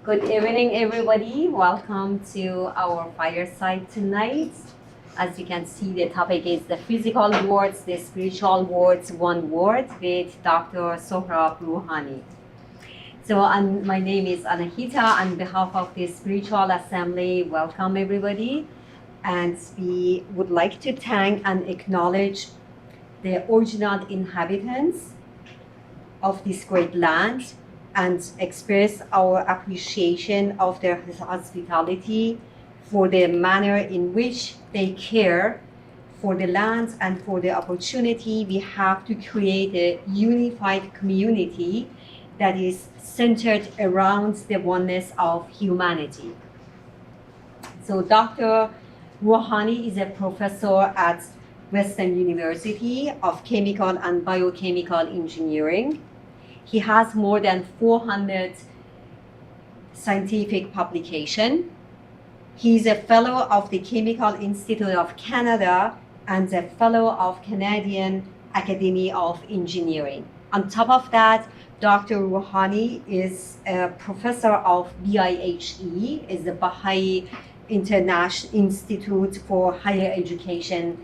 Good evening, everybody. Welcome to our fireside tonight. As you can see, the topic is the physical words, the spiritual words, one word with Dr. Sohrab Rohani. My name is Anahita. On behalf of the Spiritual Assembly, welcome everybody. And we would like to thank and acknowledge the original inhabitants of this great land and express our appreciation of their hospitality for the manner in which they care for the land and for the opportunity we have to create a unified community that is centered around the oneness of humanity. So Dr. Rohani is a professor at Western University of Chemical and Biochemical Engineering. He has more than 400 scientific publications. He is a fellow of the Chemical Institute of Canada and a fellow of Canadian Academy of Engineering. On top of that, Dr. Rohani is a professor of BIHE, is the Bahá'í International Institute for Higher Education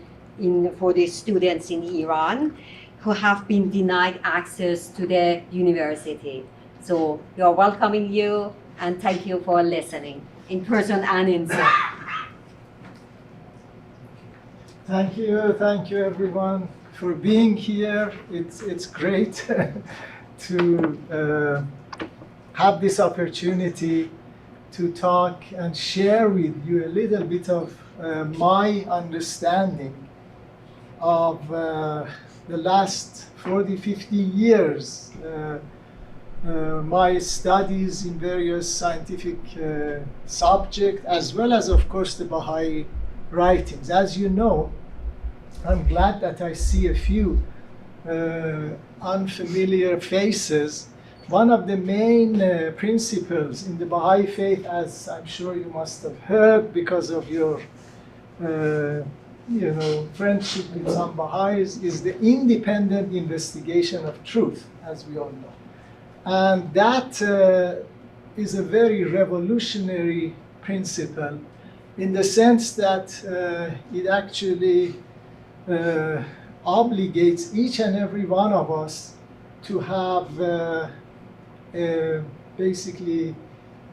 for the students in Iran who have been denied access to the university. So we are welcoming you and thank you for listening in person and in Zoom. Thank you everyone for being here. It's great to have this opportunity to talk and share with you a little bit of my understanding of the last 40, 50 years, my studies in various scientific subjects, as well as, of course, the Bahá'í writings. As you know, I'm glad that I see a few unfamiliar faces. One of the main principles in the Bahá'í faith, as I'm sure you must have heard because of your friendship with some Baha'is, is the independent investigation of truth, as we all know. And that is a very revolutionary principle in the sense that it actually obligates each and every one of us to have basically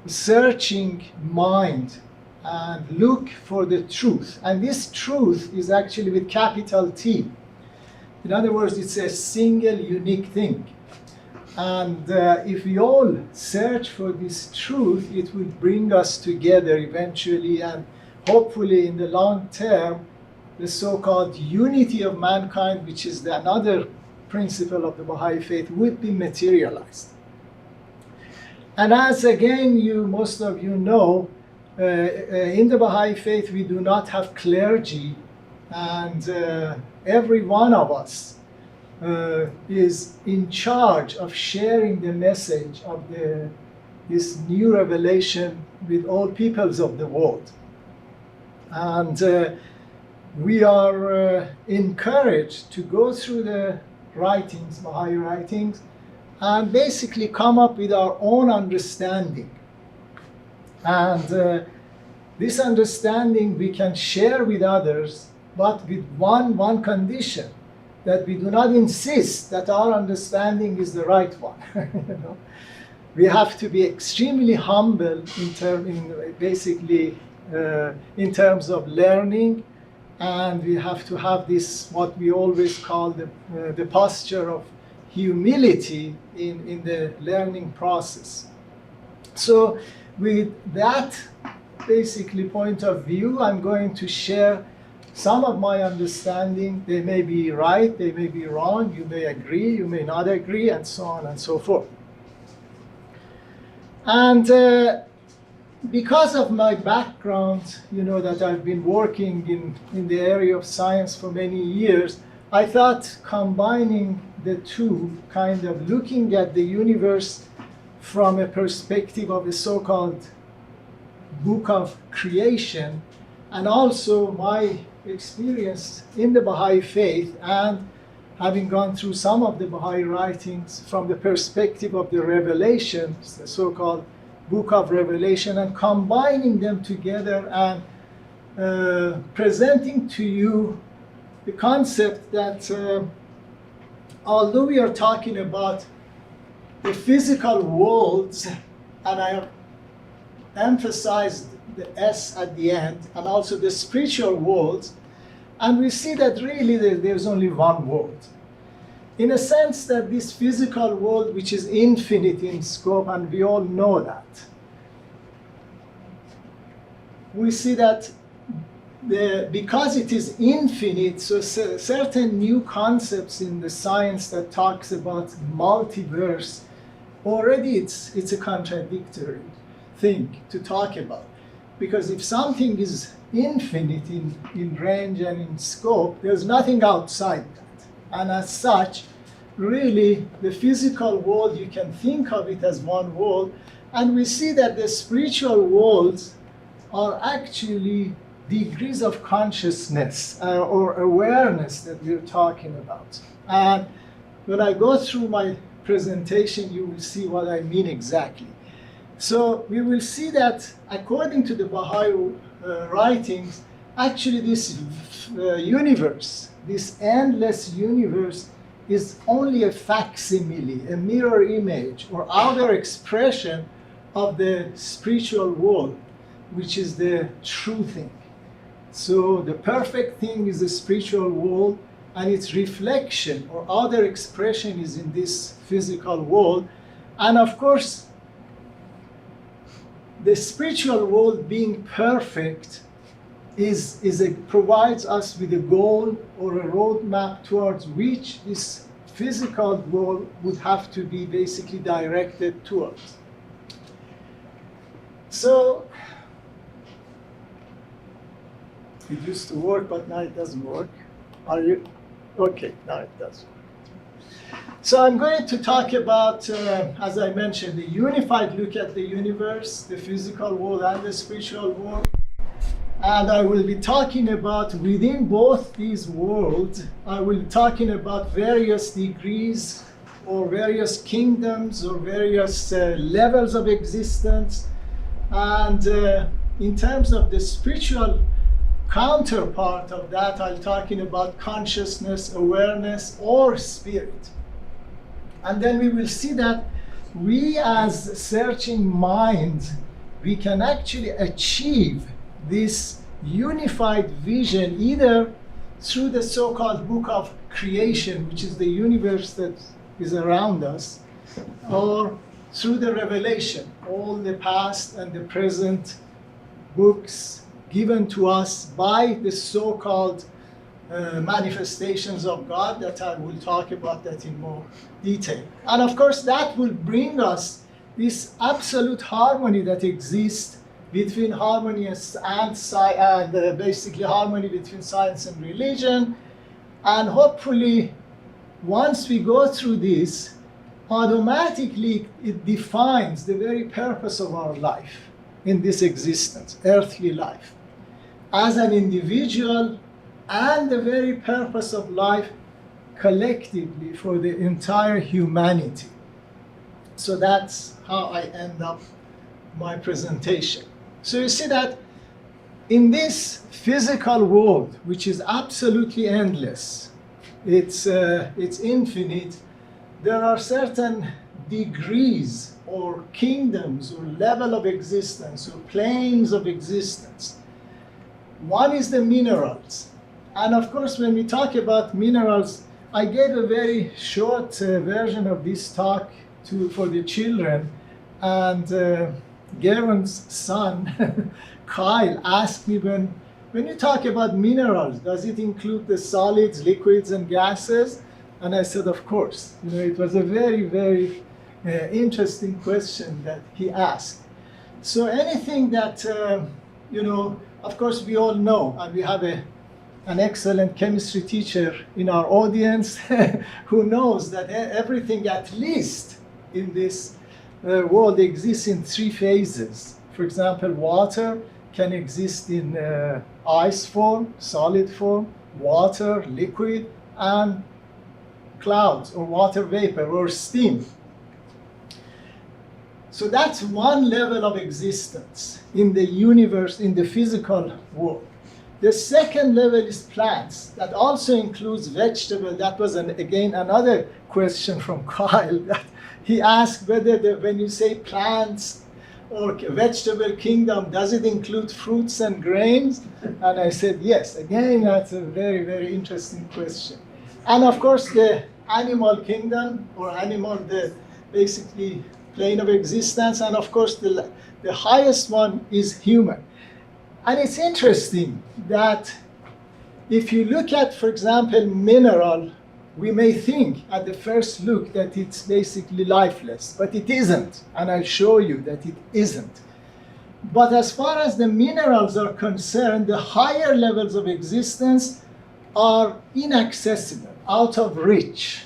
searching mind and look for the truth. And this truth is actually with capital T. In other words, it's a single unique thing. And if we all search for this truth, it will bring us together eventually, and hopefully in the long term, the so-called unity of mankind, which is another principle of the Baha'i faith, would be materialized. And as again, most of you know, in the Baha'i faith, we do not have clergy, and every one of us is in charge of sharing the message of this new revelation with all peoples of the world. And we are encouraged to go through the writings, Baha'i writings, and basically come up with our own understanding. And this understanding we can share with others, but with one condition, that we do not insist that our understanding is the right one. We have to be extremely humble in terms of learning, and we have to have this, what we always call the posture of humility in the learning process. So with that basically point of view, I'm going to share some of my understanding. They may be right, they may be wrong, you may agree, you may not agree, and so on and so forth. And because of my background, that I've been working in the area of science for many years, I thought combining the two, kind of looking at the universe from a perspective of a so-called book of creation, and also my experience in the Baha'i faith, and having gone through some of the Baha'i writings from the perspective of the revelations, the so-called book of Revelation and combining them together and presenting to you the concept that although we are talking about the physical worlds, and I have emphasized the S at the end, and also the spiritual worlds, and we see that really there's only one world. In a sense that this physical world, which is infinite in scope, and we all know that, we see that because it is infinite, so certain new concepts in the science that talks about multiverse, already it's a contradictory thing to talk about. Because if something is infinite in range and in scope, there's nothing outside that. And as such, really, the physical world, you can think of it as one world. And we see that the spiritual worlds are actually degrees of consciousness or awareness that we're talking about. And when I go through my presentation, you will see what I mean exactly. So we will see that according to the Baha'i writings, actually this universe, this endless universe, is only a facsimile, a mirror image, or outer expression of the spiritual world, which is the true thing. So the perfect thing is the spiritual world, and its reflection or other expression is in this physical world. And of course, the spiritual world being perfect provides us with a goal or a roadmap towards which this physical world would have to be basically directed towards. So it used to work, but now it doesn't work. Are you? Okay, now it does. So I'm going to talk about, as I mentioned, the unified look at the universe, the physical world and the spiritual world. And I will be talking about, within both these worlds, I will be talking about various degrees or various kingdoms or various levels of existence. And in terms of the spiritual counterpart of that, I'm talking about consciousness, awareness, or spirit. And then we will see that we as searching minds, we can actually achieve this unified vision either through the so-called book of creation, which is the universe that is around us, or through the revelation, all the past and the present books given to us by the so-called manifestations of God, that I will talk about that in more detail. And of course, that will bring us this absolute harmony that exists between harmony and basically harmony between science and religion. And hopefully, once we go through this, automatically it defines the very purpose of our life in this existence, earthly life, as an individual, and the very purpose of life collectively for the entire humanity. So that's how I end up my presentation. So you see that in this physical world, which is absolutely endless, it's infinite, there are certain degrees or kingdoms or level of existence or planes of existence. One is the minerals. And of course, when we talk about minerals, I gave a very short version of this talk for the children. And Garen's son, Kyle, asked me, when you talk about minerals, does it include the solids, liquids, and gases? And I said, of course. It was a very, very interesting question that he asked. So anything that, of course, we all know, and we have an excellent chemistry teacher in our audience who knows that everything, at least in this world, exists in three phases. For example, water can exist in ice form, solid form, water, liquid, and clouds or water vapor or steam. So that's one level of existence in the universe, in the physical world. The second level is plants. That also includes vegetables. That was, again, another question from Kyle. That he asked whether when you say plants or vegetable kingdom, does it include fruits and grains? And I said yes. Again, that's a very, very interesting question. And of course, the animal kingdom, or animal, the basically plane of existence, and of course, the highest one is human. And it's interesting that if you look at, for example, mineral, we may think at the first look that it's basically lifeless, but it isn't. And I'll show you that it isn't. But as far as the minerals are concerned, the higher levels of existence are inaccessible, out of reach,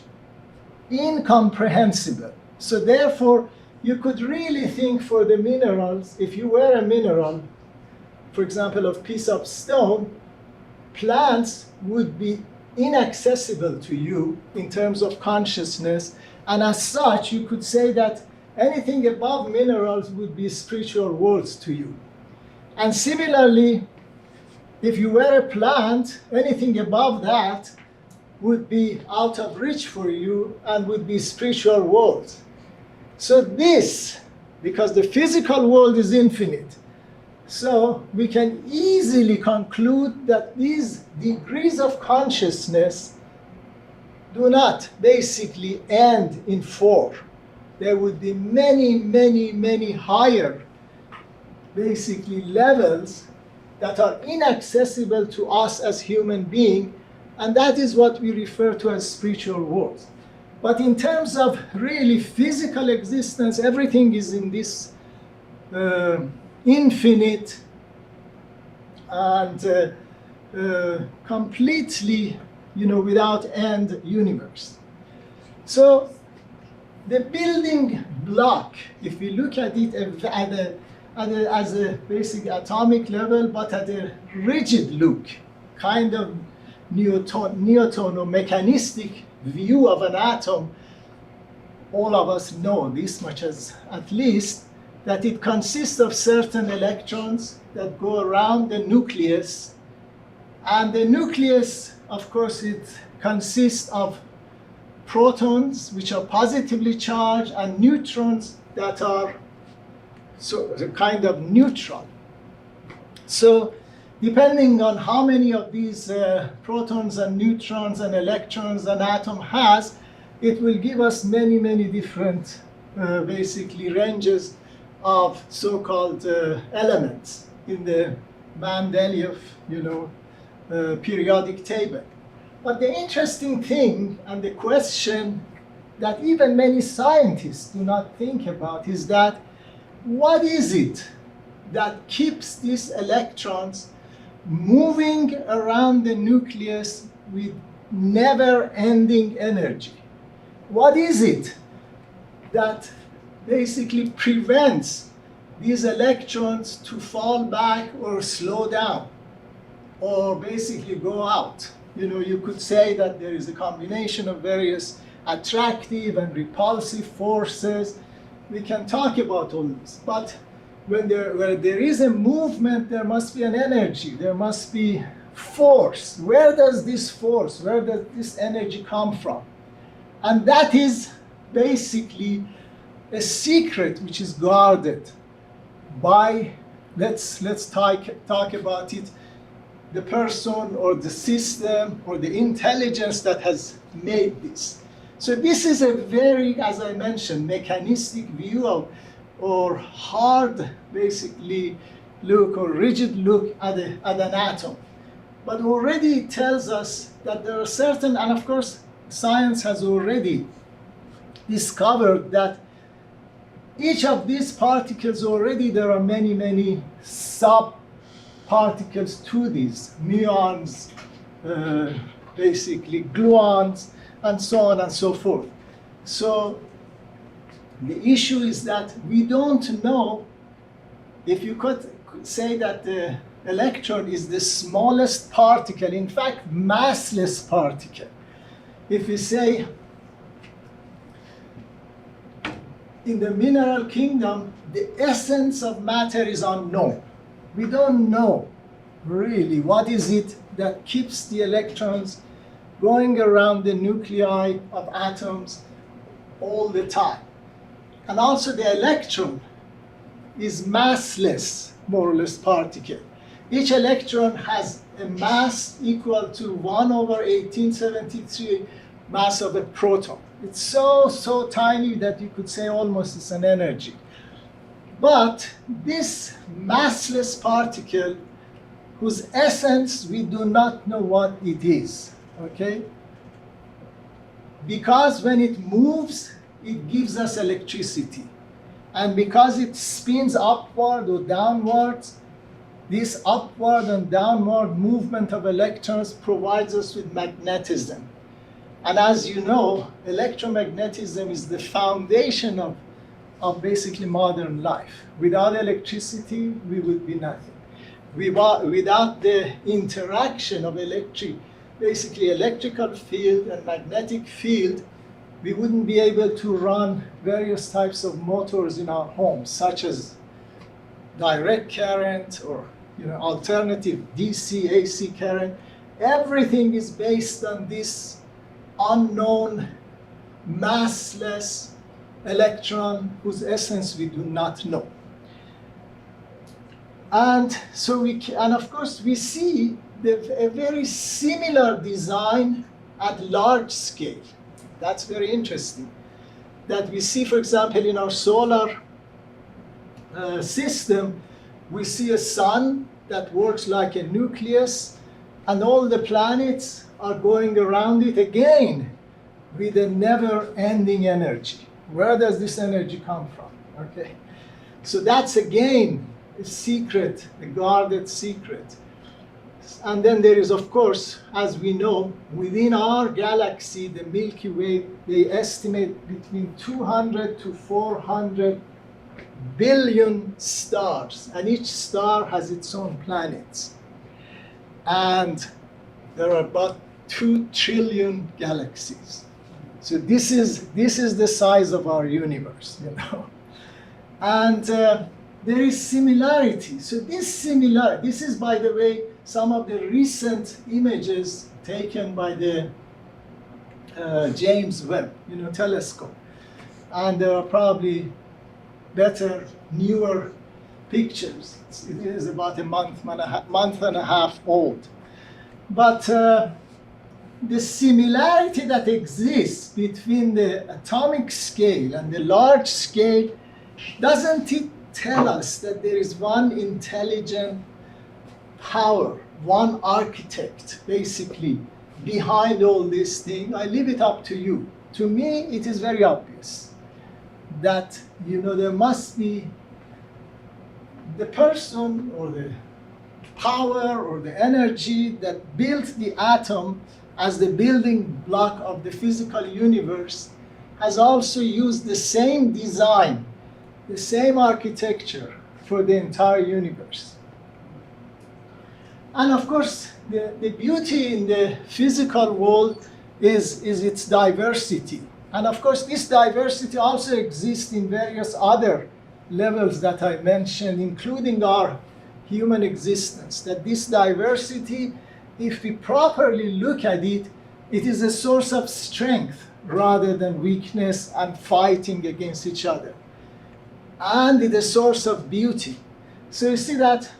incomprehensible. So therefore, you could really think for the minerals, if you were a mineral, for example, of piece of stone, plants would be inaccessible to you in terms of consciousness. And as such, you could say that anything above minerals would be spiritual worlds to you. And similarly, if you were a plant, anything above that would be out of reach for you and would be spiritual worlds. So this, because the physical world is infinite, so we can easily conclude that these degrees of consciousness do not basically end in 4. There would be many, many, many higher basically levels that are inaccessible to us as human beings, and that is what we refer to as spiritual worlds. But in terms of really physical existence, everything is in this infinite and completely, without end universe. So the building block, if we look at it as a basic atomic level, but at a rigid look, kind of Newton or mechanistic view of an atom, all of us know this much as at least, that it consists of certain electrons that go around the nucleus. And the nucleus, of course, it consists of protons, which are positively charged, and neutrons that are kind of neutral. So depending on how many of these protons and neutrons and electrons an atom has, it will give us many, many different basically ranges of so-called elements in the Mendeleev, periodic table. But the interesting thing and the question that even many scientists do not think about is that what is it that keeps these electrons moving around the nucleus with never-ending energy? What is it that basically prevents these electrons to fall back or slow down or basically go out? You could say that there is a combination of various attractive and repulsive forces. We can talk about all this, but where there is a movement, there must be an energy, there must be force. Where does this force, where does this energy come from? And that is basically a secret which is guarded by, let's talk about it, the person or the system or the intelligence that has made this. So this is a very, as I mentioned, mechanistic view of, or hard, basically, look or rigid look at an atom. But already it tells us that there are certain, and of course, science has already discovered that each of these particles already, there are many, many sub-particles to these, muons, basically gluons, and so on and so forth. So the issue is that we don't know, if you could say that the electron is the smallest particle, in fact, massless particle. If we say in the mineral kingdom, the essence of matter is unknown. We don't know really what is it that keeps the electrons going around the nuclei of atoms all the time. And also the electron is massless, more or less, particle. Each electron has a mass equal to 1 over 1873 mass of a proton. It's so tiny that you could say almost it's an energy. But this massless particle, whose essence we do not know what it is, okay? Because when it moves, it gives us electricity. And because it spins upward or downwards, this upward and downward movement of electrons provides us with magnetism. And as you know, electromagnetism is the foundation of basically modern life. Without electricity, we would be nothing. Without the interaction of basically electrical field and magnetic field, we wouldn't be able to run various types of motors in our homes, such as direct current or alternative DC, AC current. Everything is based on this unknown, massless electron whose essence we do not know. And so and of course we see a very similar design at large scale. That's very interesting. That we see, for example, in our solar system, we see a sun that works like a nucleus, and all the planets are going around it again with a never-ending energy. Where does this energy come from? Okay, so that's again a secret, a guarded secret. And then there is, of course, as we know, within our galaxy, the Milky Way, they estimate between 200 to 400 billion stars, and each star has its own planets. And there are about 2 trillion galaxies. So this is the size of our universe, And there is similarity. So this is, by the way, some of the recent images taken by the James Webb, telescope. And there are probably better, newer pictures. It is about a month and a half old. But the similarity that exists between the atomic scale and the large scale, doesn't it tell us that there is one intelligent power, one architect, basically, behind all this thing? I leave it up to you. To me, it is very obvious that, there must be the person or the power or the energy that built the atom as the building block of the physical universe, has also used the same design, the same architecture for the entire universe. And of course, the beauty in the physical world is its diversity. And of course, this diversity also exists in various other levels that I mentioned, including our human existence. That this diversity, if we properly look at it, it is a source of strength rather than weakness and fighting against each other. And it's a source of beauty. So you see that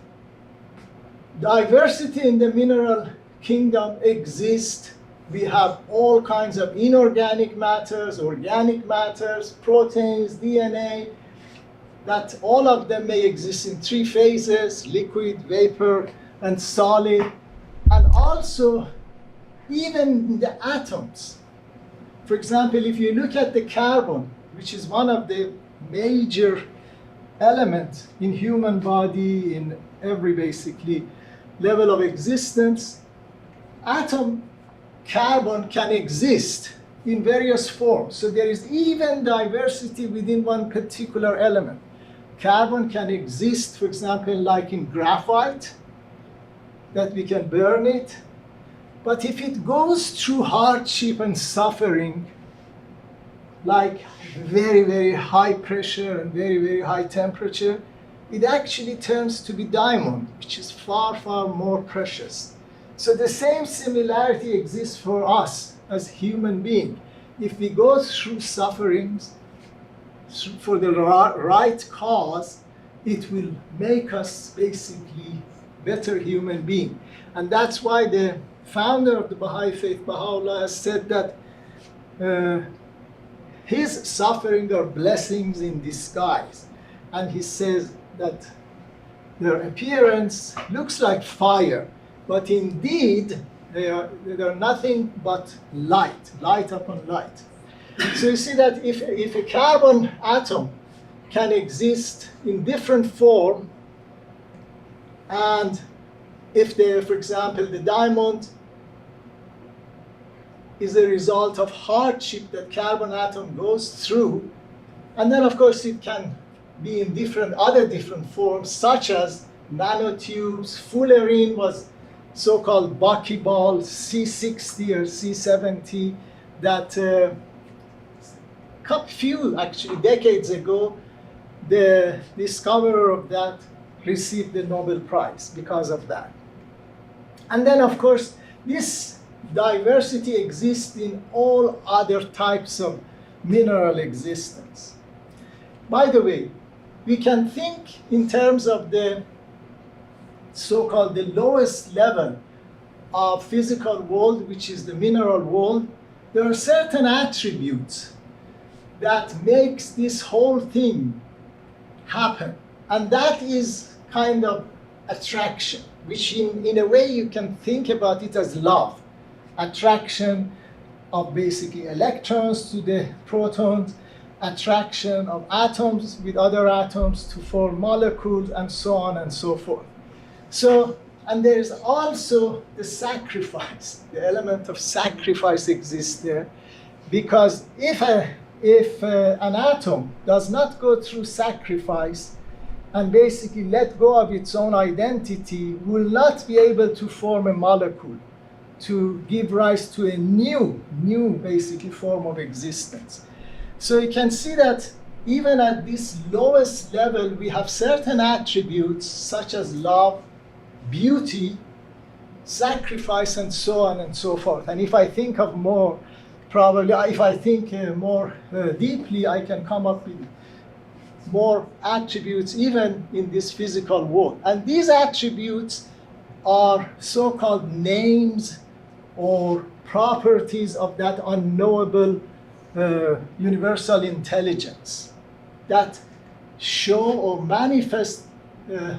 diversity in the mineral kingdom exists. We have all kinds of inorganic matters, organic matters, proteins, DNA, that all of them may exist in 3 phases: liquid, vapor, and solid. And also, even the atoms. For example, if you look at the carbon, which is one of the major elements in human body, in every basically level of existence, atom carbon can exist in various forms. So there is even diversity within one particular element. Carbon can exist, for example, like in graphite, that we can burn it. But if it goes through hardship and suffering, like very, very high pressure and very, very high temperature, it actually turns to be diamond, which is far, far more precious. So the same similarity exists for us as human beings. If we go through sufferings for the right cause, it will make us basically better human being. And that's why the founder of the Baha'i faith, Baha'u'llah, has said that his suffering are blessings in disguise. And he says that their appearance looks like fire, but indeed they are nothing but light, light upon light. So you see that if a carbon atom can exist in different form, and if for example, the diamond is a result of hardship that carbon atom goes through, and then of course it can be in other different forms, such as nanotubes. Fullerene was so-called buckyball C60 or C70 that few actually decades ago, the discoverer of that received the Nobel Prize because of that. And then of course this diversity exists in all other types of mineral existence. By the way, we can think in terms of the so-called the lowest level of physical world, which is the mineral world. There are certain attributes that makes this whole thing happen. And that is kind of attraction, which in a way you can think about it as love. Attraction of basically electrons to the protons, attraction of atoms with other atoms to form molecules, and so on and so forth. So, and there's also the sacrifice. The element of sacrifice exists there, because if an atom does not go through sacrifice and basically let go of its own identity, will not be able to form a molecule to give rise to a new basically form of existence. So you can see that even at this lowest level, we have certain attributes such as love, beauty, sacrifice, and so on and so forth. And if I think of more, probably if I think more deeply, I can come up with more attributes even in this physical world. And these attributes are so-called names or properties of that unknowable universal intelligence that show or manifest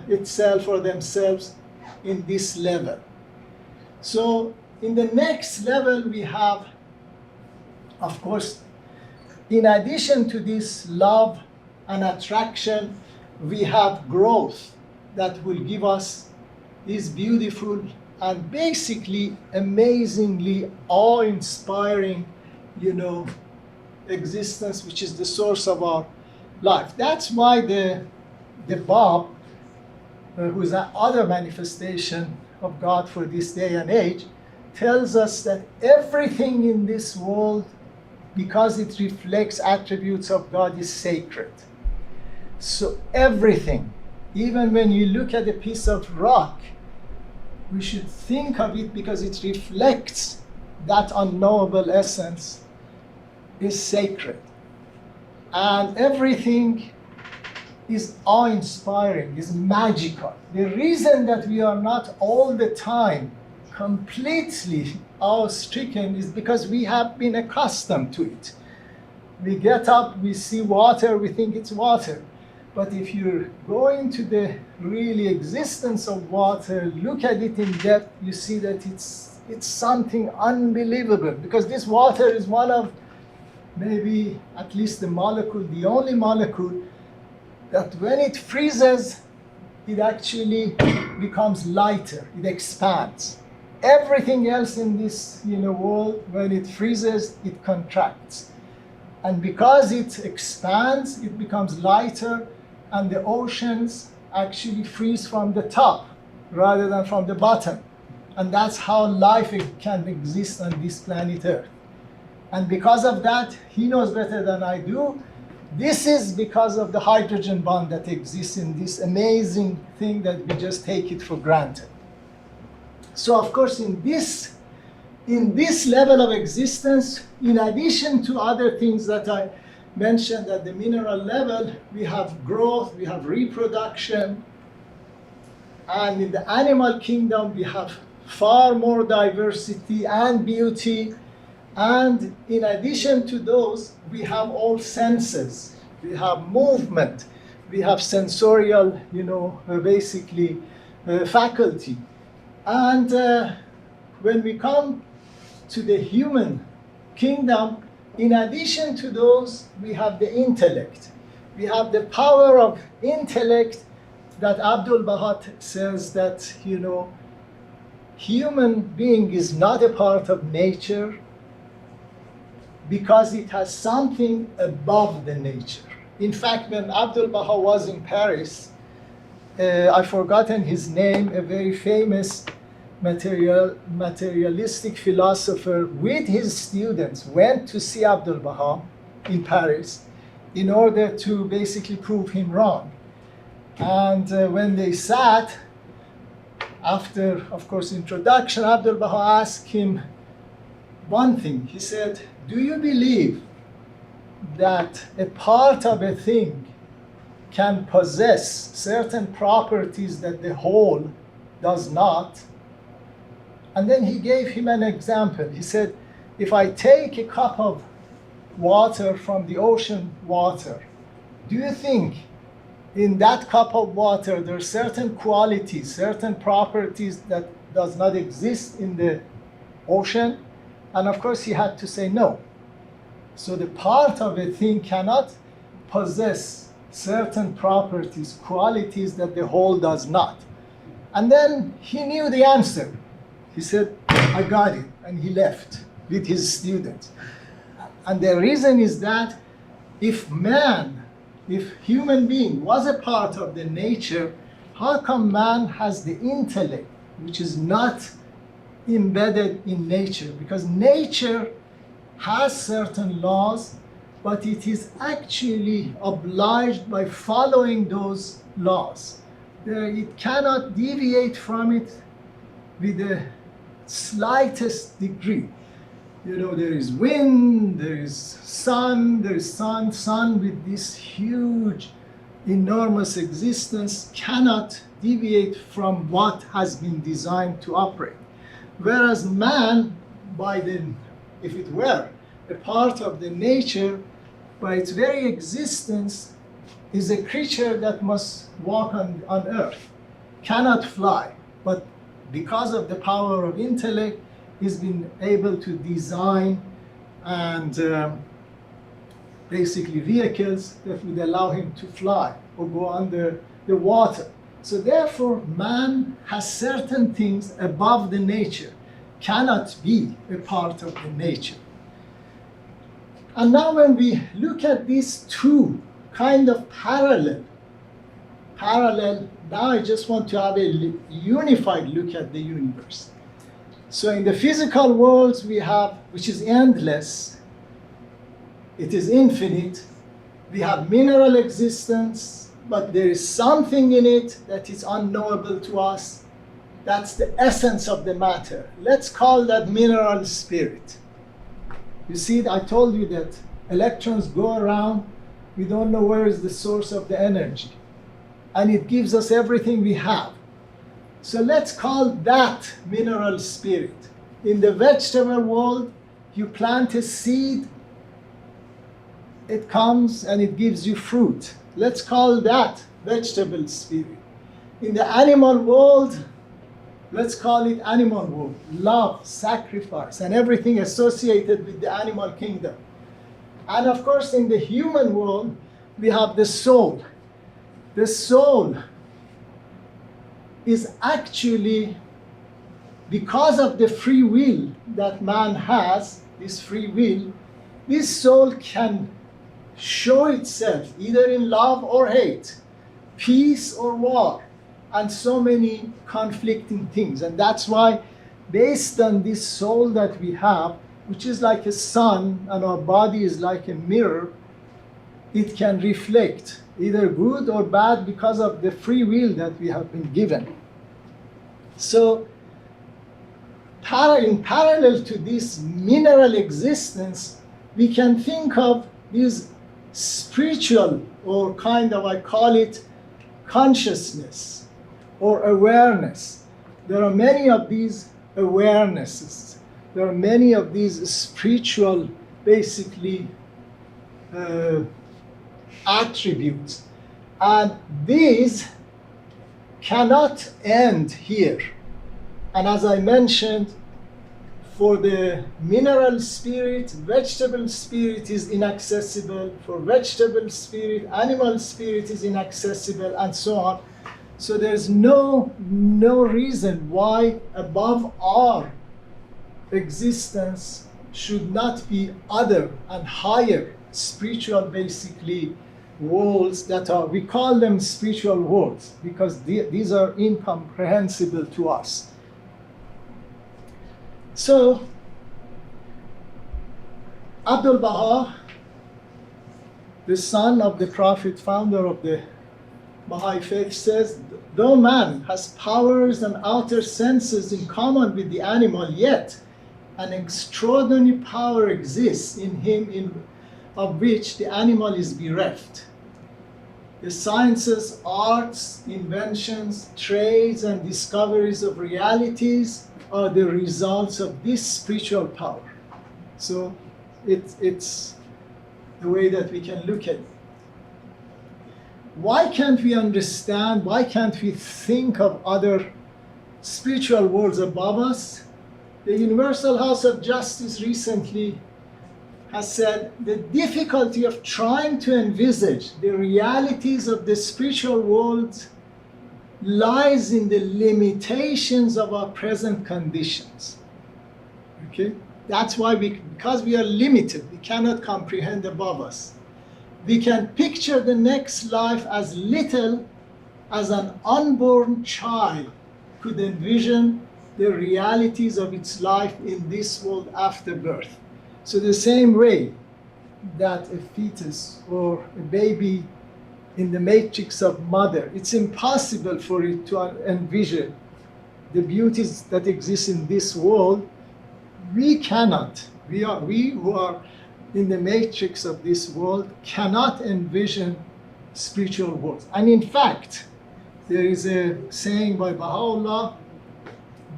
itself or themselves in this level. So in the next level we have, of course, in addition to this love and attraction, we have growth that will give us this beautiful and basically amazingly awe-inspiring, existence, which is the source of our life. That's why the Bab, who is another manifestation of God for this day and age, tells us that everything in this world, because it reflects attributes of God, is sacred. So everything, even when you look at a piece of rock, we should think of it because it reflects that unknowable essence, is sacred. And everything is awe-inspiring, is magical. The reason that we are not all the time completely awe-stricken is because we have been accustomed to it. We get up, we see water, we think it's water. But if you go into the really existence of water, look at it in depth, you see that it's something unbelievable, because this water is one of maybe at least the molecule, the only molecule that when it freezes, it actually becomes lighter, it expands. Everything else in this world, when it freezes, it contracts. And because it expands, it becomes lighter, and the oceans actually freeze from the top rather than from the bottom. And that's how life can exist on this planet Earth. And because of that, he knows better than I do. This is because of the hydrogen bond that exists in this amazing thing that we just take it for granted. So of course, in this level of existence, in addition to other things that I mentioned at the mineral level, we have growth, we have reproduction, and in the animal kingdom, we have far more diversity and beauty. And in addition to those, we have all senses. We have movement. We have sensorial, basically faculty. And when we come to the human kingdom, in addition to those, we have the intellect. We have the power of intellect that Abdul Baha says that, human being is not a part of nature because it has something above the nature. In fact, when Abdul Baha was in Paris, I've forgotten his name, a very famous materialistic philosopher with his students went to see Abdul Baha in Paris in order to basically prove him wrong. And when they sat, after, of course, introduction, Abdul Baha asked him one thing. He said, do you believe that a part of a thing can possess certain properties that the whole does not? And then he gave him an example. He said, if I take a cup of water from the ocean water, do you think in that cup of water there are certain qualities, certain properties that does not exist in the ocean? And of course he had to say no. So the part of a thing cannot possess certain properties, qualities that the whole does not. And then he knew the answer. He said, I got it. And he left with his students. And the reason is that if human being was a part of the nature, how come man has the intellect, which is not embedded in nature? Because nature has certain laws, but it is actually obliged by following those laws. It cannot deviate from it with the slightest degree. There is wind, there is sun, sun with this huge, enormous existence cannot deviate from what has been designed to operate. Whereas man, if it were a part of the nature, by its very existence, is a creature that must walk on earth, cannot fly, but because of the power of intellect, he's been able to design and basically vehicles that would allow him to fly or go under the water. So therefore, man has certain things above the nature, cannot be a part of the nature. And now when we look at these two kind of parallel, now I just want to have a unified look at the universe. So in the physical world we have, which is endless, it is infinite, we have mineral existence, but there is something in it that is unknowable to us. That's the essence of the matter. Let's call that mineral spirit. You see, I told you that electrons go around, we don't know where is the source of the energy. And it gives us everything we have. So let's call that mineral spirit. In the vegetable world, you plant a seed, it comes and it gives you fruit. Let's call that vegetable spirit. In the animal world, let's call it animal world. Love, sacrifice, and everything associated with the animal kingdom. And of course, in the human world, we have the soul. The soul is actually, because of the free will that man has, this free will, this soul can show itself either in love or hate, peace or war, and so many conflicting things. And that's why, based on this soul that we have, which is like a sun, and our body is like a mirror, it can reflect either good or bad because of the free will that we have been given. So, in parallel to this mineral existence, we can think of this spiritual, or kind of, I call it consciousness or awareness. There are many of these awarenesses. There are many of these spiritual, basically, attributes. And these cannot end here. And as I mentioned, for the mineral spirit, vegetable spirit is inaccessible. For vegetable spirit, animal spirit is inaccessible, and so on. So there's no reason why above our existence should not be other and higher spiritual, basically, worlds that are, we call them spiritual worlds because these are incomprehensible to us. So, Abdul Baha, the son of the Prophet, founder of the Bahá'í faith, says, though man has powers and outer senses in common with the animal, yet an extraordinary power exists in him of which the animal is bereft. The sciences, arts, inventions, trades, and discoveries of realities are the results of this spiritual power. So it's the way that we can look at it. Why can't we understand, why can't we think of other spiritual worlds above us? The Universal House of Justice recently has said the difficulty of trying to envisage the realities of the spiritual world lies in the limitations of our present conditions. Okay? That's why because we are limited, we cannot comprehend above us. We can picture the next life as little as an unborn child could envision the realities of its life in this world after birth. So the same way that a fetus or a baby in the matrix of mother, it's impossible for it to envision the beauties that exist in this world. We cannot. We who are in the matrix of this world cannot envision spiritual worlds. And in fact, there is a saying by Baha'u'llah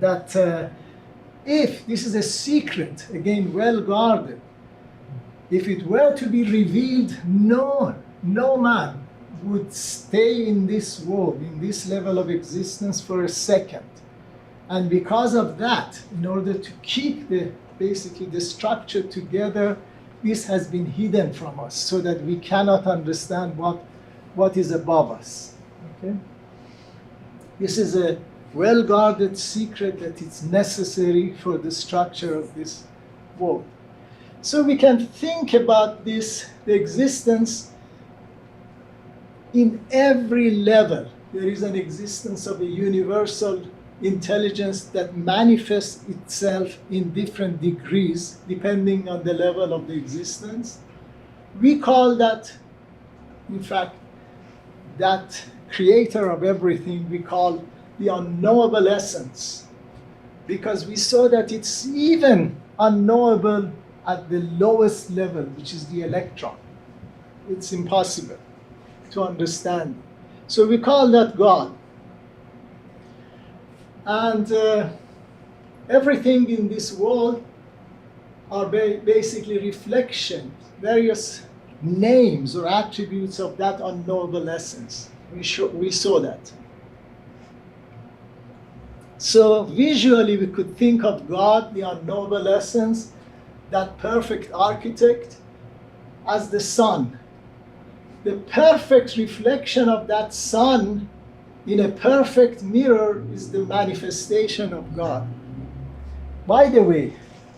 that if this is a secret, again, well guarded, if it were to be revealed, no man would stay in this world, in this level of existence for a second. And because of that, in order to keep basically the structure together, this has been hidden from us so that we cannot understand what is above us. Okay? This is a well-guarded secret that it's necessary for the structure of this world. So we can think about this, the existence in every level. There is an existence of a universal intelligence that manifests itself in different degrees depending on the level of the existence. We call that, in fact, that creator of everything, we call the unknowable essence, because we saw that it's even unknowable at the lowest level, which is the electron. It's impossible to understand. So we call that God. And everything in this world are basically reflections, various names or attributes of that unknowable essence. We saw that. So visually we could think of God, the unknowable essence, that perfect architect, as the sun. The perfect reflection of that sun in a perfect mirror is the manifestation of God. By the way,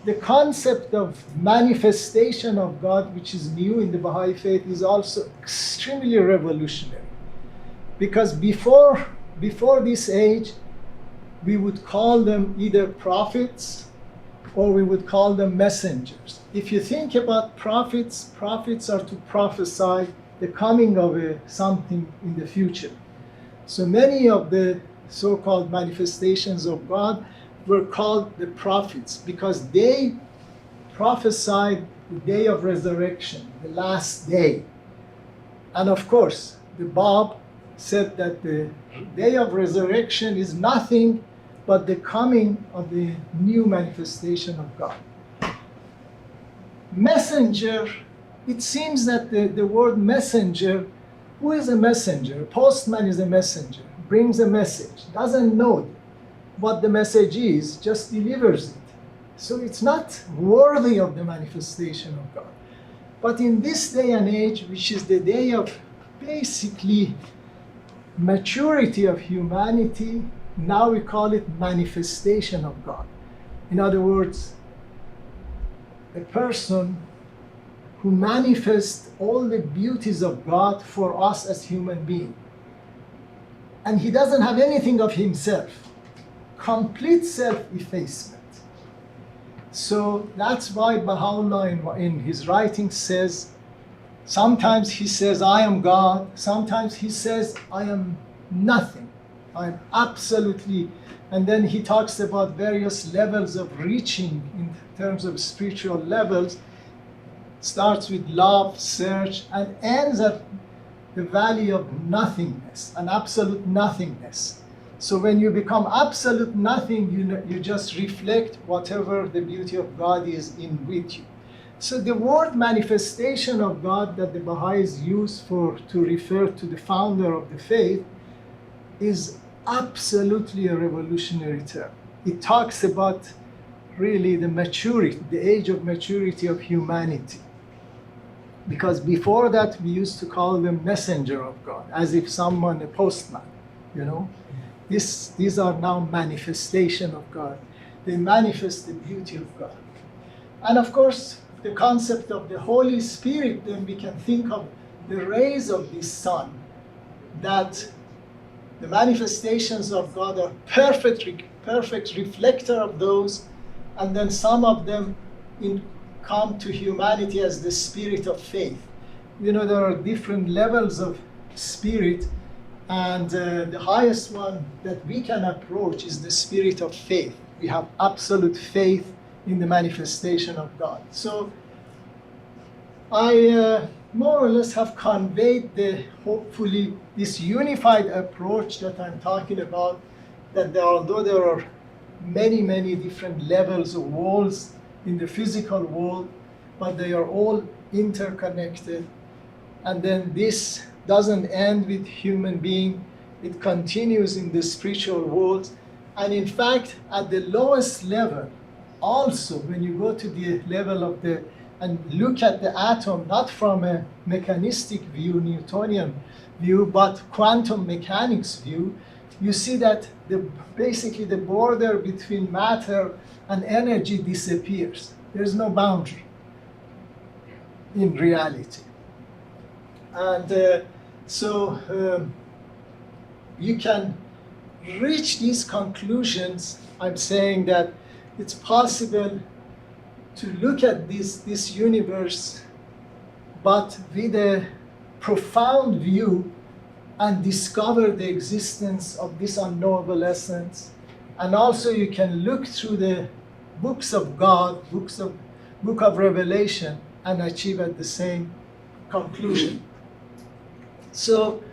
the concept of manifestation of God, which is new in the Bahá'í faith, is also extremely revolutionary. Because before this age, we would call them either prophets or we would call them messengers. If you think about prophets, prophets are to prophesy the coming of something in the future. So many of the so-called manifestations of God were called the prophets because they prophesied the day of resurrection, the last day. And of course, the Bab said that the day of resurrection is nothing but the coming of the new manifestation of God. Messenger, it seems that the word messenger, who is a messenger? A postman is a messenger, brings a message, doesn't know what the message is, just delivers it. So it's not worthy of the manifestation of God. But in this day and age, which is the day of basically maturity of humanity, now we call it manifestation of God. In other words, a person who manifests all the beauties of God for us as human beings. And he doesn't have anything of himself. Complete self-effacement. So that's why Baha'u'llah in his writing says, sometimes he says, I am God. Sometimes he says, I am nothing. I am absolutely. And then he talks about various levels of reaching in terms of spiritual levels. Starts with love, search, and ends at the valley of nothingness, an absolute nothingness. So when you become absolute nothing, you just reflect whatever the beauty of God is in with you. So the word manifestation of God that the Baha'is use to refer to the founder of the faith is absolutely a revolutionary term. It talks about really the maturity, the age of maturity of humanity. Because before that, we used to call them messenger of God, as if someone, a postman, you know. These are now manifestation of God. They manifest the beauty of God. And of course, the concept of the Holy Spirit, then we can think of the rays of this sun, that the manifestations of God are perfect reflector of those, and then some of them come to humanity as the spirit of faith. You know, there are different levels of spirit, and the highest one that we can approach is the spirit of faith. We have absolute faith in the manifestation of God. So I more or less have conveyed hopefully this unified approach that I'm talking about, that although there are many, many different levels of worlds in the physical world, but they are all interconnected. And then this doesn't end with human being, it continues in the spiritual world. And in fact, at the lowest level, also when you go to the level of and look at the atom, not from a mechanistic view, Newtonian view, but quantum mechanics view, you see that basically the border between matter and energy disappears. There's no boundary in reality. And so you can reach these conclusions. I'm saying that it's possible to look at this universe, but with a profound view, and discover the existence of this unknowable essence. And also you can look through the books of God, book of Revelation, and achieve at the same conclusion. So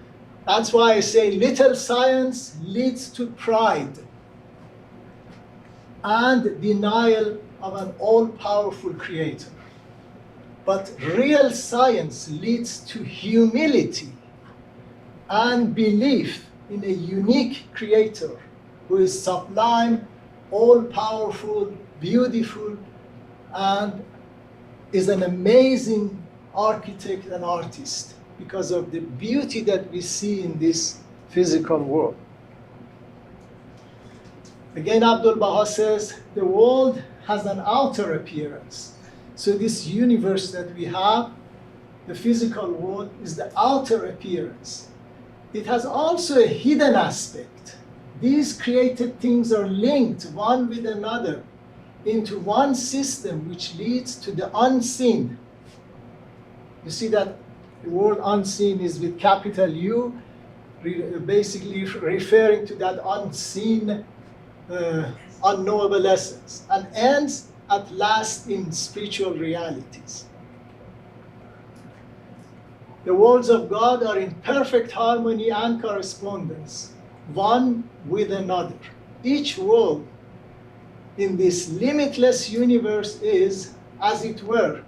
that's why I say little science leads to pride and denial of an all-powerful creator. But real science leads to humility and belief in a unique creator who is sublime, all-powerful, beautiful, and is an amazing architect and artist because of the beauty that we see in this physical world. Again, Abdul Baha says, the world has an outer appearance. So this universe that we have, the physical world, is the outer appearance. It has also a hidden aspect. These created things are linked one with another into one system which leads to the unseen. You see that the word unseen is with capital U, basically referring to that unseen, unknowable essence, and ends at last in spiritual realities. The worlds of God are in perfect harmony and correspondence, one with another. Each world in this limitless universe is, as it were,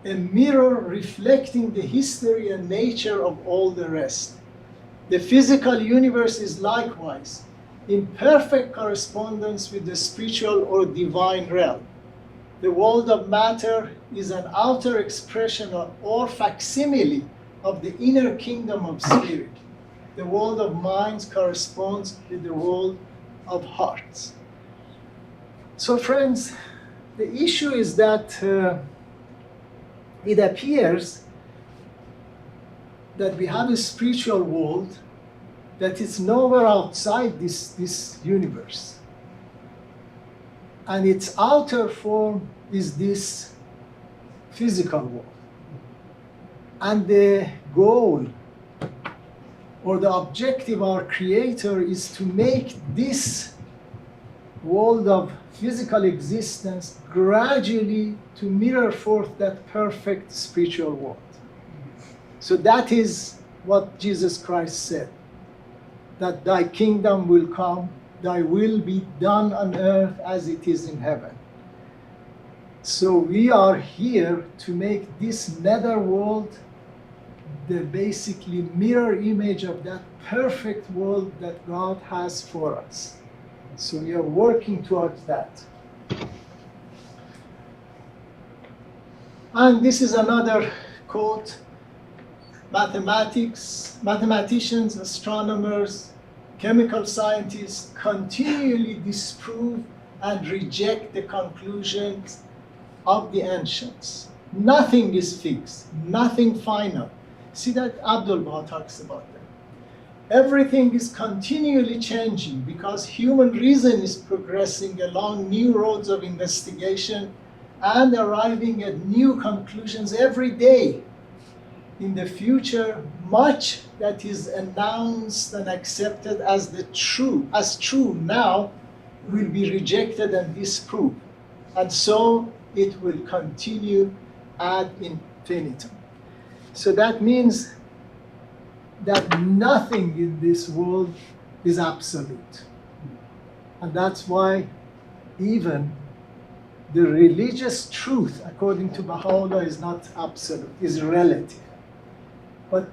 a mirror reflecting the history and nature of all the rest. The physical universe is likewise in perfect correspondence with the spiritual or divine realm. The world of matter is an outer expression or facsimile of the inner kingdom of spirit. The world of minds corresponds with the world of hearts. So friends, the issue is that it appears that we have a spiritual world that is nowhere outside this universe. And its outer form is this physical world. And the goal or the objective of our Creator is to make this world of physical existence gradually to mirror forth that perfect spiritual world. So that is what Jesus Christ said, that thy kingdom will come, thy will be done on earth as it is in heaven. So we are here to make this nether world the basically mirror image of that perfect world that God has for us. So we are working towards that. And this is another quote. Mathematicians, astronomers, chemical scientists continually disprove and reject the conclusions of the ancients. Nothing is fixed, nothing final. See that Abdul Baha talks about that. Everything is continually changing because human reason is progressing along new roads of investigation and arriving at new conclusions every day. In the future, much that is announced and accepted as true now will be rejected and disproved. And so it will continue ad infinitum. So that means that nothing in this world is absolute. And that's why even the religious truth, according to Baha'u'llah, is not absolute, is relative. But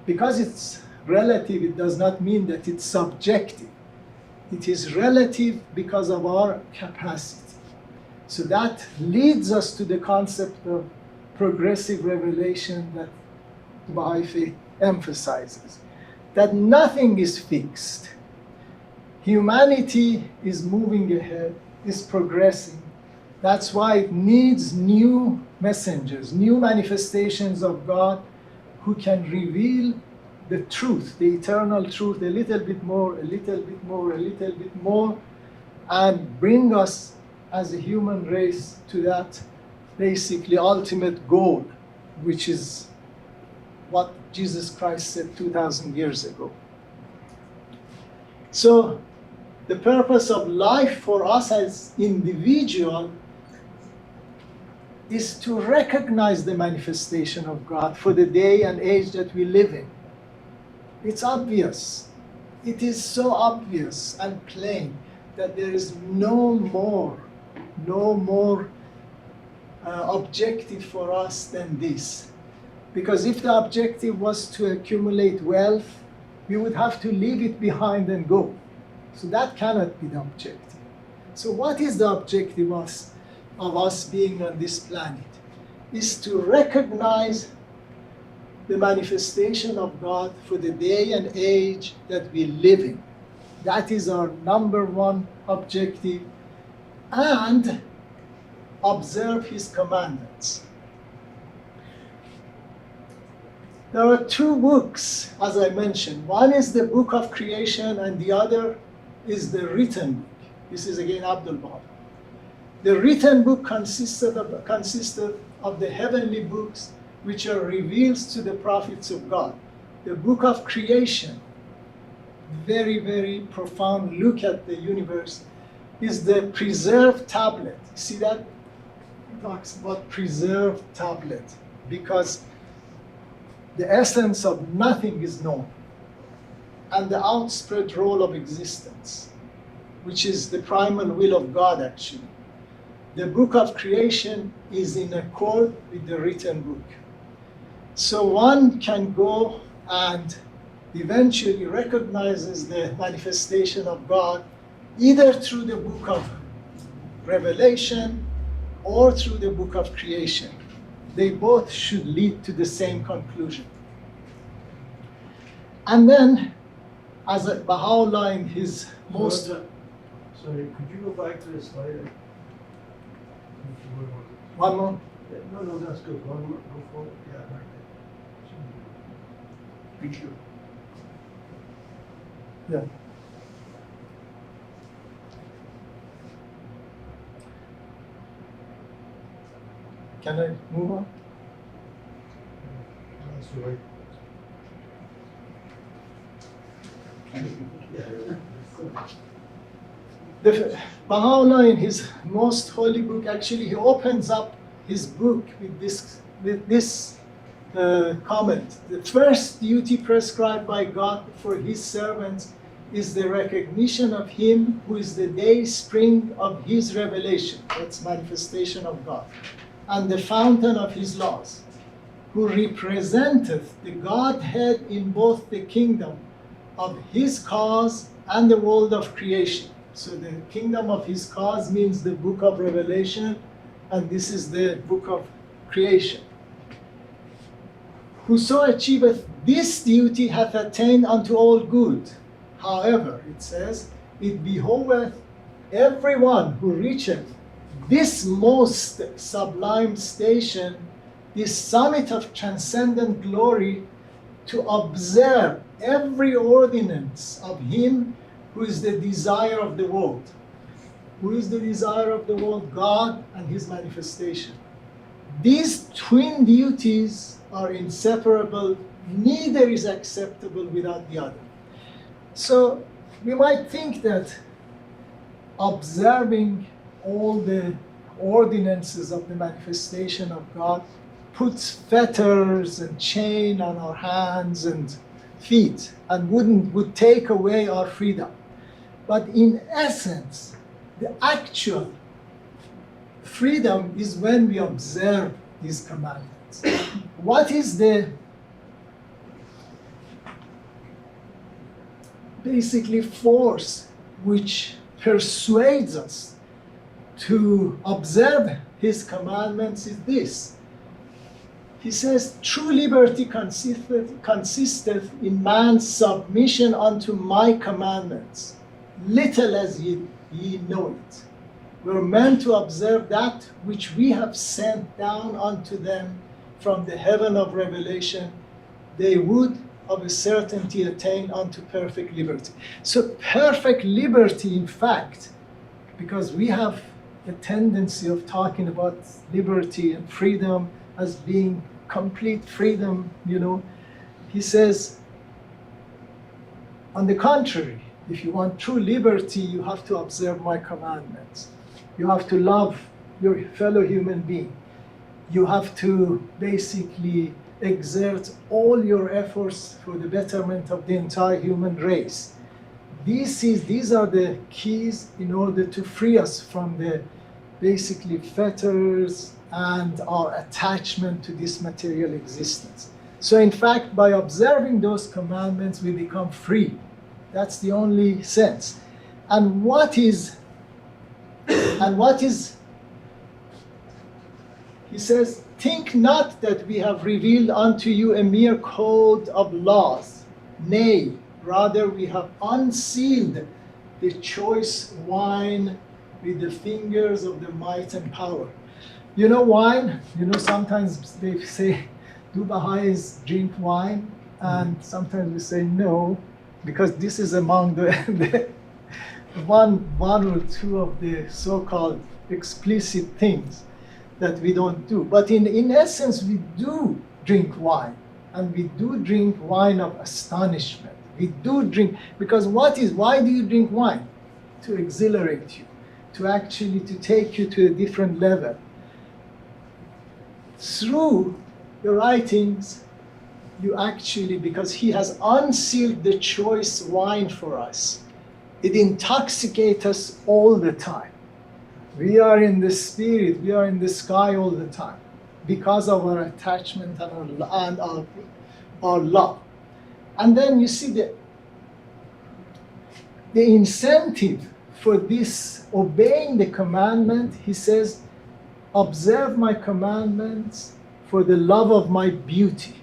because it's relative, it does not mean that it's subjective. It is relative because of our capacity. So that leads us to the concept of progressive revelation that the Baha'i faith emphasizes, that nothing is fixed. Humanity is moving ahead, is progressing. That's why it needs new messengers, new manifestations of God who can reveal the truth, the eternal truth, a little bit more, a little bit more, a little bit more, and bring us as a human race to that basically ultimate goal, which is what Jesus Christ said 2,000 years ago. So the purpose of life for us as individuals is to recognize the manifestation of God for the day and age that we live in. It's obvious. It is so obvious and plain that there is no more objective for us than this. Because if the objective was to accumulate wealth, we would have to leave it behind and go. So that cannot be the objective. So what is the objective of us being on this planet? Is to recognize the manifestation of God for the day and age that we live in. That is our number one objective, and observe His commandments. There are two books, as I mentioned. One is the book of creation, and the other is the written book. This is again Abdul Baha. The written book consisted of the heavenly books which are reveals to the prophets of God. The book of creation, very, very profound look at the universe, is the preserved tablet. See that? It talks about preserved tablet because the essence of nothing is known, and the outspread role of existence, which is the primal will of God actually. The book of creation is in accord with the written book. So one can go and eventually recognizes the manifestation of God either through the book of Revelation or through the book of creation. They both should lead to the same conclusion. And then, as Baha'u'llah in his most... Sorry, could you go back to the slide? One more? No, that's good. One more, go forward. Yeah, right there. Be sure. Yeah. Can I move on? That's right. The Baha'u'llah in his most holy book, actually he opens up his book with this comment. The first duty prescribed by God for his servants is the recognition of him who is the day spring of his revelation, that's manifestation of God, and the fountain of his laws, who representeth the Godhead in both the kingdom of his cause and the world of creation. So the kingdom of his cause means the book of Revelation, and this is the book of creation. Whoso achieveth this duty hath attained unto all good. However, it says, it behoveth everyone who reacheth this most sublime station, this summit of transcendent glory, to observe every ordinance of him who is the desire of the world. Who is the desire of the world? God and his manifestation. These twin duties are inseparable. Neither is acceptable without the other. So we might think that observing all the ordinances of the manifestation of God puts fetters and chain on our hands and feet and would take away our freedom. But in essence, the actual freedom is when we observe these commandments. What is the basically force which persuades us to observe his commandments is this. He says, true liberty consisteth in man's submission unto my commandments, little as ye know it. We're meant to observe that which we have sent down unto them from the heaven of revelation. They would of a certainty attain unto perfect liberty. So perfect liberty, in fact, because we have a tendency of talking about liberty and freedom as being complete freedom, he says, on the contrary, if you want true liberty, you have to observe my commandments. You have to love your fellow human being. You have to basically exert all your efforts for the betterment of the entire human race. These are the keys in order to free us from the basically fetters and our attachment to this material existence. So in fact, by observing those commandments, we become free. That's the only sense. And what is, he says, think not that we have revealed unto you a mere code of laws. Nay, rather we have unsealed the choice wine with the fingers of the might and power. You know wine? Sometimes they say, do Baha'is drink wine? And sometimes we say no, because this is among the one or two of the so-called explicit things that we don't do. But in essence, we do drink wine, and we do drink wine of astonishment. We do drink, because why do you drink wine? To exhilarate you, to take you to a different level. Through the writings, you actually, because he has unsealed the choice wine for us, it intoxicates us all the time. We are in the spirit, we are in the sky all the time because of our attachment and our love. And then you see the incentive for this obeying the commandment. He says, observe my commandments for the love of my beauty.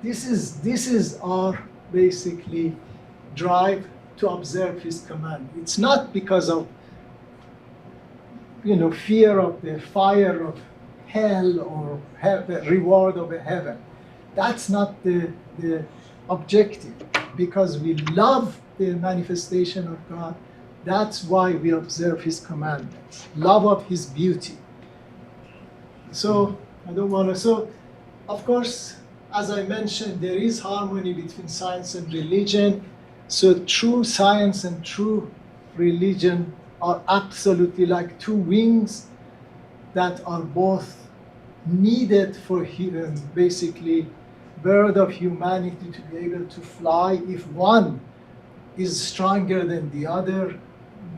This is our basically drive to observe his command. It's not because of fear of the fire of hell or the reward of heaven. That's not the objective. Because we love the manifestation of God, that's why we observe his commandments. Love of his beauty. So of course, as I mentioned, there is harmony between science and religion. So true science and true religion are absolutely like two wings that are both needed for basically bird of humanity to be able to fly. If one is stronger than the other,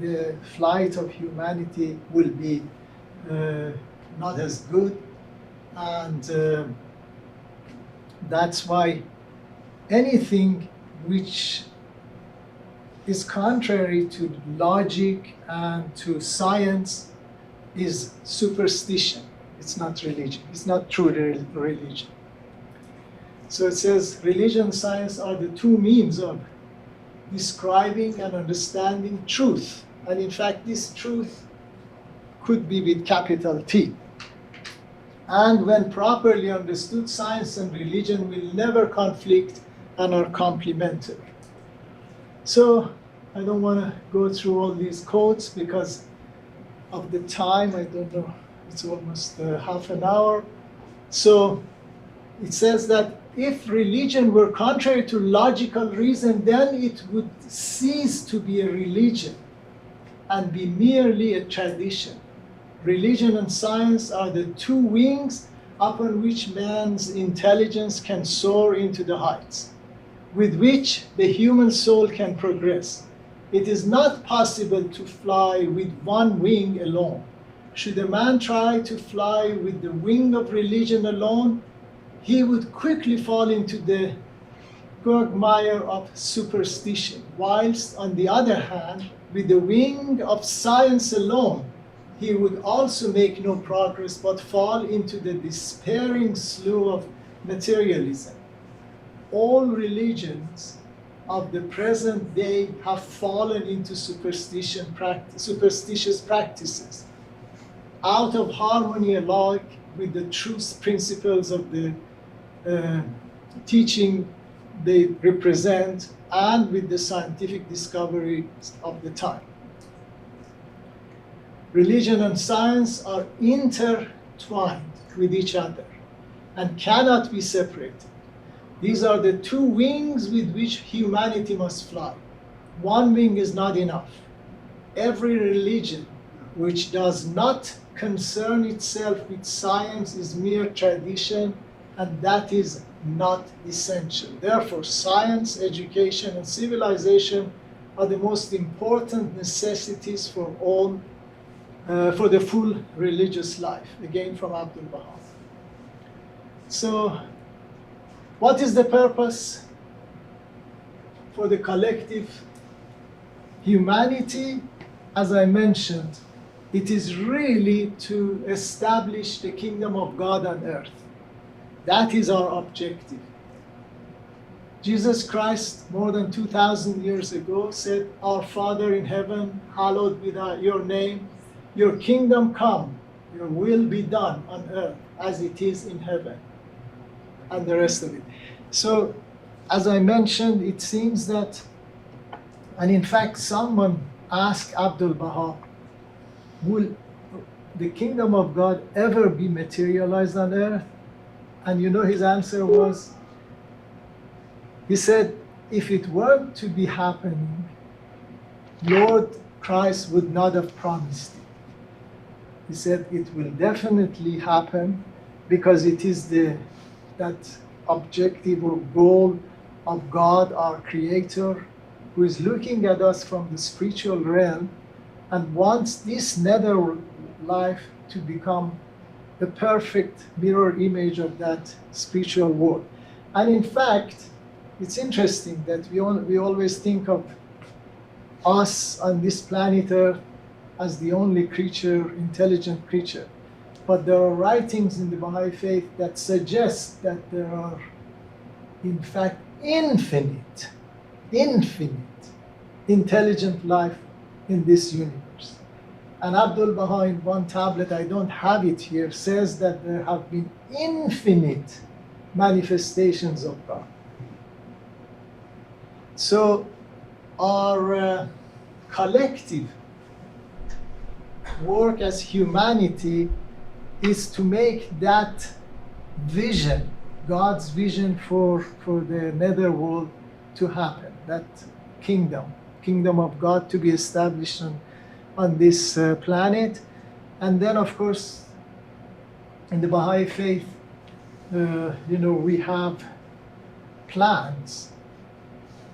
the flight of humanity will be not as good. And that's why anything which is contrary to logic and to science is superstition. It's not religion. It's not true religion. So it says religion and science are the two means of describing and understanding truth. And in fact, this truth could be with capital T. And when properly understood, science and religion will never conflict and are complementary. So I don't want to go through all these quotes because of the time. I don't know, it's almost half an hour. So it says that if religion were contrary to logical reason, then it would cease to be a religion and be merely a tradition. Religion and science are the two wings upon which man's intelligence can soar into the heights, with which the human soul can progress. It is not possible to fly with one wing alone. Should a man try to fly with the wing of religion alone, he would quickly fall into the quagmire of superstition, whilst on the other hand, with the wing of science alone, he would also make no progress but fall into the despairing slough of materialism. All religions of the present day have fallen into superstitious practices, out of harmony alike with the truth principles of the teaching they represent and with the scientific discoveries of the time. Religion and science are intertwined with each other and cannot be separated. These are the two wings with which humanity must fly. One wing is not enough. Every religion which does not concern itself with science is mere tradition, and that is not essential. Therefore, science, education, and civilization are the most important necessities for all, for the full religious life. Again, from Abdul Baha. So, what is the purpose for the collective humanity? As I mentioned, it is really to establish the kingdom of God on earth. That is our objective. Jesus Christ, more than 2,000 years ago, said, "Our Father in heaven, hallowed be your name. Your kingdom come, your will be done on earth as it is in heaven." And the rest of it. So, as I mentioned, it seems that, and in fact, someone asked Abdul Baha, will the kingdom of God ever be materialized on earth? And you know his answer was, he said, if it were to be happening, Lord Christ would not have promised it. He said it will definitely happen because it is that objective or goal of God, our Creator, who is looking at us from the spiritual realm and wants this nether life to become the perfect mirror image of that spiritual world. And in fact, it's interesting that we always think of us on this planet Earth as the only creature, intelligent creature. But there are writings in the Baha'i faith that suggest that there are, in fact, infinite intelligent life in this universe. And Abdul Baha, in one tablet, I don't have it here, says that there have been infinite manifestations of God. So our collective work as humanity is to make that vision, God's vision for the netherworld to happen, that kingdom of God to be established on this planet. And then, of course, in the Baha'i faith, we have plans.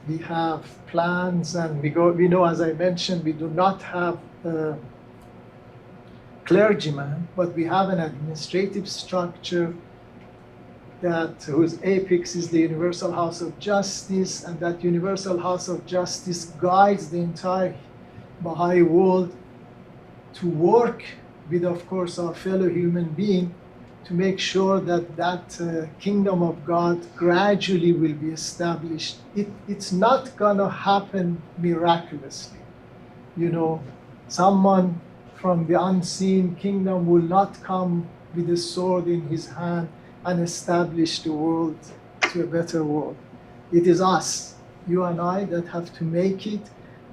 We have plans, and we know, as I mentioned, we do not have clergyman, but we have an administrative structure whose apex is the Universal House of Justice, and that Universal House of Justice guides the entire Baha'i world to work with, of course, our fellow human being to make sure that kingdom of God gradually will be established. It's not gonna happen miraculously. Someone from the unseen kingdom will not come with a sword in his hand and establish the world to a better world. It is us, you and I, that have to make it,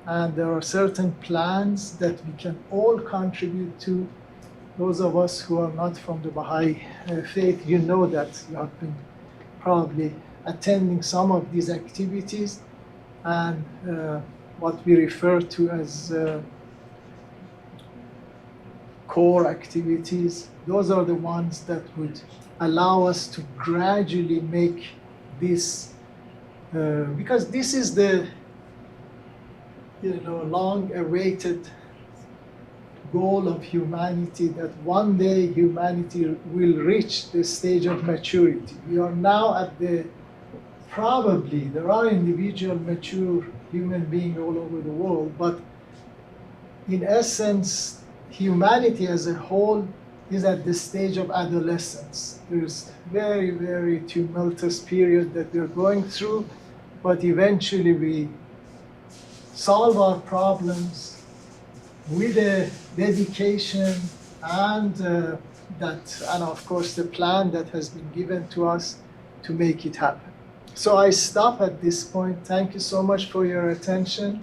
and there are certain plans that we can all contribute to. Those of us who are not from the Baha'i faith, you know that you have been probably attending some of these activities, and what we refer to as core activities. Those are the ones that would allow us to gradually make this, because this is the long-awaited goal of humanity, that one day humanity will reach the stage of maturity. We are now at probably there are individual mature human beings all over the world, but in essence, humanity as a whole is at the stage of adolescence. There's very, very tumultuous period that we're going through, but eventually we solve our problems with a dedication and of course the plan that has been given to us to make it happen. So I stop at this point. Thank you so much for your attention.